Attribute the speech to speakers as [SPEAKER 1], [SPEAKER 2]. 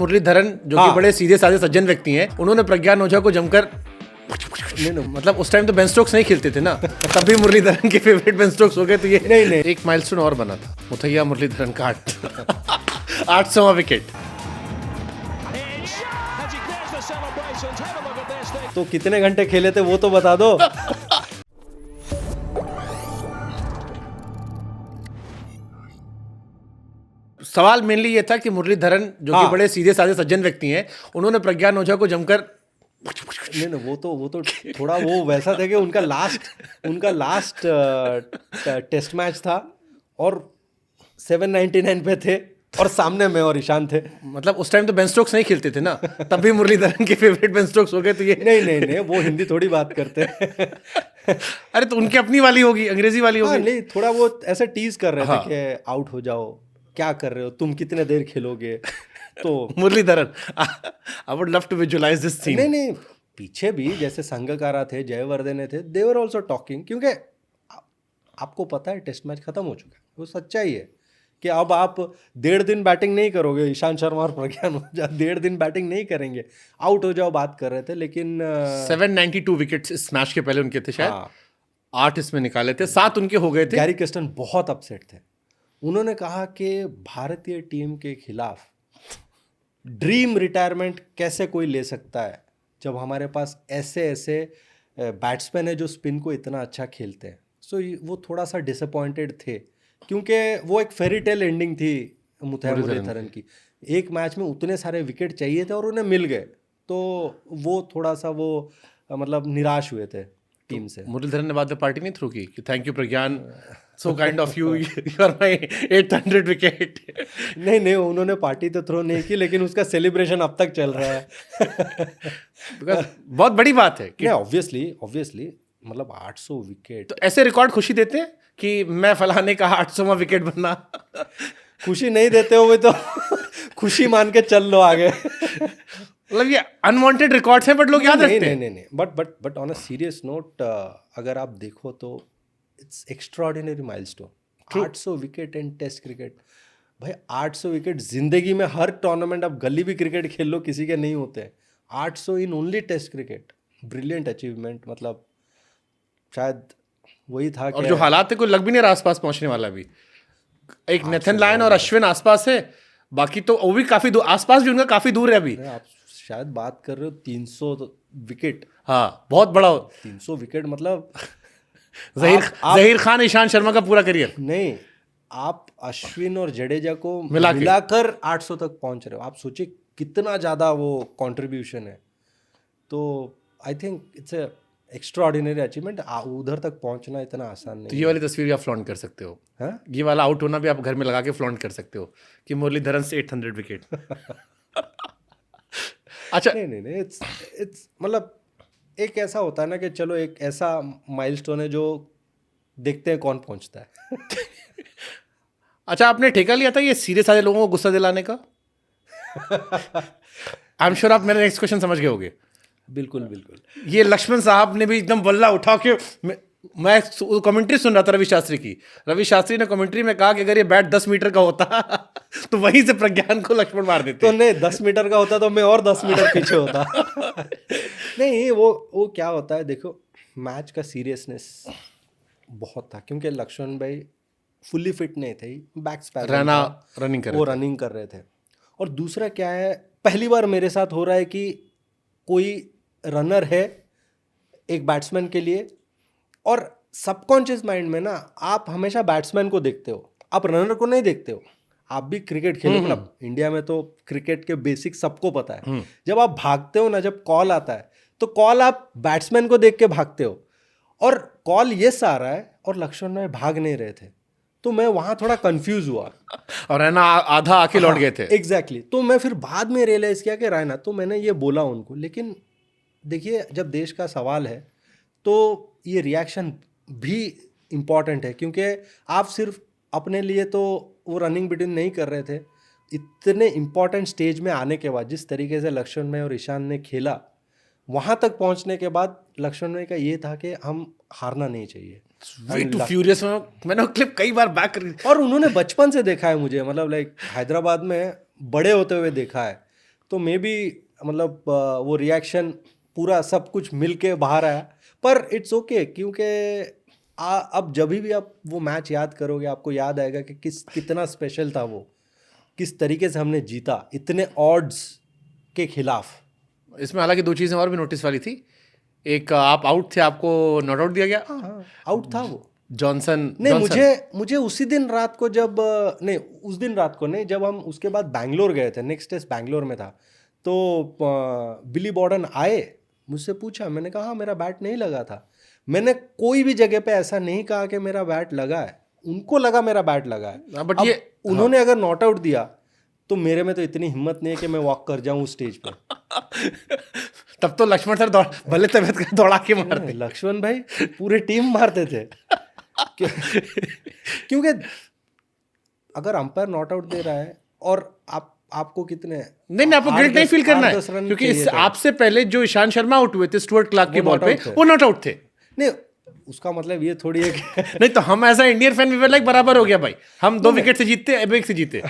[SPEAKER 1] मुरलीधरन जो कि बड़े सीधे साधे सज्जन व्यक्ति हैं, उन्होंने प्रज्ञान ओझा को जमकर नहीं, मतलब उस टाइम तो बेन स्टोक्स नहीं खेलते थे ना, तभी मुरलीधरन के फेवरेट बेन स्टोक्स हो गए। तो ये नहीं एक माइलस्टोन और बना था, मुथैया मुरलीधरन का 800वां विकेट।
[SPEAKER 2] तो कितने घंटे खेले थे वो तो बता दो।
[SPEAKER 1] सवाल मेनली ये था कि मुरलीधरन जो कि बड़े सीधे साधे सज्जन व्यक्ति हैं, उन्होंने प्रज्ञान ओझा को जमकर
[SPEAKER 2] नहीं वो तो थोड़ा वो वैसा था कि उनका लास्ट टेस्ट मैच था और 799 पे थे और सामने मैं और ईशान थे।
[SPEAKER 1] मतलब उस टाइम तो बेन स्टोक्स नहीं खेलते थे ना, तभी मुरलीधरन के फेवरेट बेन स्टोक्स हो गए। तो ये
[SPEAKER 2] नहीं वो हिंदी थोड़ी बात करते हैं।
[SPEAKER 1] अरे तो उनकी अपनी वाली होगी, अंग्रेजी वाली होगी।
[SPEAKER 2] नहीं थोड़ा वो ऐसे टीज कर रहे थे कि आउट हो जाओ, क्या कर रहे हो तुम, कितने देर खेलोगे। तो
[SPEAKER 1] Muralidharan, I would love to visualize this scene.
[SPEAKER 2] नहीं पीछे भी जैसे संगकारा थे, जयवर्धने थे, दे वर आल्सो टॉकिंग, क्योंकि आपको पता है टेस्ट मैच खत्म हो चुका है। वो सच्चाई है कि अब आप 1.5 दिन बैटिंग नहीं करोगे। ईशांत शर्मा और प्रज्ञान ओझा 1.5 दिन बैटिंग नहीं करेंगे, आउट हो जाओ बात कर रहे थे। लेकिन
[SPEAKER 1] 792 विकेट्स इस मैच के पहले उनके थे शायद, 8 इसमें निकाले थे, 7 उनके हो गए थे।
[SPEAKER 2] गैरी कर्स्टन बहुत अपसेट थे। उन्होंने कहा कि भारतीय टीम के खिलाफ ड्रीम रिटायरमेंट कैसे कोई ले सकता है जब हमारे पास ऐसे बैट्समैन है जो स्पिन को इतना अच्छा खेलते हैं। सो वो थोड़ा सा डिसअपॉइंटेड थे क्योंकि वो एक फेरी टेल एंडिंग थी मुथैया मुरलीधरन की। एक मैच में उतने सारे विकेट चाहिए थे और उन्हें मिल गए, तो वो थोड़ा सा वो मतलब निराश हुए थे टीम से।
[SPEAKER 1] मुरलीधरन ने बाद में पार्टी नहीं थ्रू की कि thank you Pragyan, so kind of you, you are my 800 wicket.
[SPEAKER 2] नहीं उन्होंने पार्टी तो थ्रो नहीं की, लेकिन उसका सेलिब्रेशन अब तक चल रहा है।
[SPEAKER 1] बहुत बड़ी बात है कि
[SPEAKER 2] ऑब्वियसली मतलब 800 विकेट,
[SPEAKER 1] तो ऐसे रिकॉर्ड खुशी देते हैं कि मैं फलाने का 800वां विकेट बनना।
[SPEAKER 2] खुशी नहीं देते हो तो खुशी मान के चल लो आगे।
[SPEAKER 1] मतलब ये अनवांटेड रिकॉर्ड्स हैं बट लोग याद रखते हैं।
[SPEAKER 2] नहीं but on a serious note, अगर आप देखो तो it's extraordinary milestone. 800 wicket in test cricket. भाई 800 विकेट जिंदगी में हर टूर्नामेंट, आप गली भी क्रिकेट खेल लो, किसी के नहीं होते। 800 in only test cricket, brilliant achievement. मतलब शायद वही था
[SPEAKER 1] और जो हालात है कोई लग भी नहीं रहा आसपास पहुंचने वाला भी। एक नेथन लायन और अश्विन आसपास है, बाकी तो वो भी काफी दूर, आसपास भी उनका काफी दूर है अभी।
[SPEAKER 2] आप शायद बात कर रहे हो 300 विकेट।
[SPEAKER 1] हाँ बहुत बड़ा
[SPEAKER 2] 300 विकेट मतलब
[SPEAKER 1] जहीर खान, ईशांत शर्मा का पूरा करियर।
[SPEAKER 2] नहीं, आप अश्विन और जडेजा को मिलाकर 800 तक पहुंच रहे हो। आप सोचिए कितना ज्यादा वो कंट्रीब्यूशन है। तो I think it's a extraordinary achievement. उधर तक पहुंचना इतना आसान नहीं।
[SPEAKER 1] तो ये वाली तस्वीर भी आप फ्लॉन्ट कर सकते हो।
[SPEAKER 2] हाँ?
[SPEAKER 1] ये वाला आउट होना भी आप घर में लगा के फ्लॉन्ट कर सकते हो कि मुरलीधरन से 800 विकेट। अच्छा
[SPEAKER 2] नहीं इट्स मतलब एक ऐसा होता है ना कि चलो एक ऐसा माइलस्टोन है जो देखते हैं कौन पहुंचता है।
[SPEAKER 1] अच्छा, आपने ठेका लिया था ये सीधे साधे लोगों को गुस्सा दिलाने का? आई एम श्योर आप मेरा नेक्स्ट क्वेश्चन समझ गए होगे।
[SPEAKER 2] बिल्कुल।
[SPEAKER 1] ये लक्ष्मण साहब ने भी एकदम बल्ला उठा के, मैं कमेंट्री सुन रहा था रवि शास्त्री की। रवि शास्त्री ने कमेंट्री में कहा कि अगर ये बैट 10 मीटर का होता तो वहीं से प्रज्ञान को लक्ष्मण मार देते।
[SPEAKER 2] तो नहीं, 10 मीटर का होता तो मैं और 10 मीटर पीछे होता। नहीं वो क्या होता है, देखो मैच का सीरियसनेस बहुत था क्योंकि लक्ष्मण भाई फुल्ली फिट नहीं थे, बैक स्पैजम था, रनिंग कर रहे थे। और दूसरा क्या है, पहली बार मेरे साथ हो रहा है कि कोई रनर है एक बैट्समैन के लिए, और सबकॉन्शियस माइंड में ना आप हमेशा बैट्समैन को देखते हो, आप रनर को नहीं देखते हो। आप भी क्रिकेट खेलो, मतलब इंडिया में तो क्रिकेट के बेसिक सबको पता है। जब आप भागते हो ना, जब कॉल आता है तो कॉल आप बैट्समैन को देख के भागते हो, और कॉल यस आ रहा है और लक्ष्मण में भाग नहीं रहे थे, तो मैं वहां थोड़ा कंफ्यूज हुआ
[SPEAKER 1] और रैना आधा आके लौट गए थे।
[SPEAKER 2] एग्जैक्टली। तो मैं फिर बाद में रियलाइज किया कि रैना, तो मैंने ये बोला उनको। लेकिन देखिए, जब देश का सवाल है तो ये रिएक्शन भी इम्पॉर्टेंट है, क्योंकि आप सिर्फ अपने लिए तो वो रनिंग बिटवीन नहीं कर रहे थे। इतने इम्पॉर्टेंट स्टेज में आने के बाद जिस तरीके से लक्ष्मण भाई और ईशान ने खेला, वहां तक पहुंचने के बाद लक्ष्मण भाई का ये था कि हम हारना नहीं चाहिए।
[SPEAKER 1] Way too furious। मैंने क्लिप कई बार बैक कर,
[SPEAKER 2] और उन्होंने बचपन से देखा है मुझे, मतलब लाइक हैदराबाद में बड़े होते हुए देखा है। तो मे बी मतलब वो रिएक्शन पूरा सब कुछ मिल के बाहर आया, पर इट्स ओके क्योंकि अब जब भी आप वो मैच याद करोगे आपको याद आएगा कि कितना स्पेशल था वो, किस तरीके से हमने जीता इतने ऑड्स के खिलाफ।
[SPEAKER 1] इसमें हालांकि दो चीज़ें और भी नोटिस वाली थी। एक, आप आउट थे, आपको नॉट आउट दिया गया।
[SPEAKER 2] हाँ आउट था वो
[SPEAKER 1] जॉनसन
[SPEAKER 2] नहीं, मुझे उसी दिन रात को जब नहीं उस दिन रात को नहीं, जब हम उसके बाद बैंगलोर गए थे, नेक्स्ट टेस्ट बैंगलोर में था, तो बिली बॉर्डन आए, मुझसे पूछा, मैंने कहा हाँ मेरा बैट नहीं लगा था। मैंने कोई भी जगह पे ऐसा नहीं कहा कि मेरा बैट लगा है, उनको लगा मेरा बैट लगा है।
[SPEAKER 1] बट
[SPEAKER 2] अब
[SPEAKER 1] ये
[SPEAKER 2] उन्होंने अगर नॉट आउट दिया तो मेरे में तो इतनी हिम्मत नहीं है कि मैं वॉक कर जाऊं स्टेज पे।
[SPEAKER 1] तब तो लक्ष्मण सर भले तबियत का दौड़ा के मारते।
[SPEAKER 2] लक्ष्मण भाई पूरे टीम मारते थे क्योंकि अगर अंपायर नॉट आउट दे रहा है और आपको कितने
[SPEAKER 1] नहीं, आपको गिल्ट नहीं फील करना है, क्योंकि आपसे पहले जो ईशांत शर्मा आउट हुए थे स्टुअर्ट क्लार्क की बॉल पे, वो नॉट आउट थे।
[SPEAKER 2] नहीं, उसका मतलब ये थोड़ी है कि
[SPEAKER 1] नहीं तो हम ऐसा Indian fan we were like बराबर हो गया भाई, हम 2 विकेट से जीतते, 1 से जीते।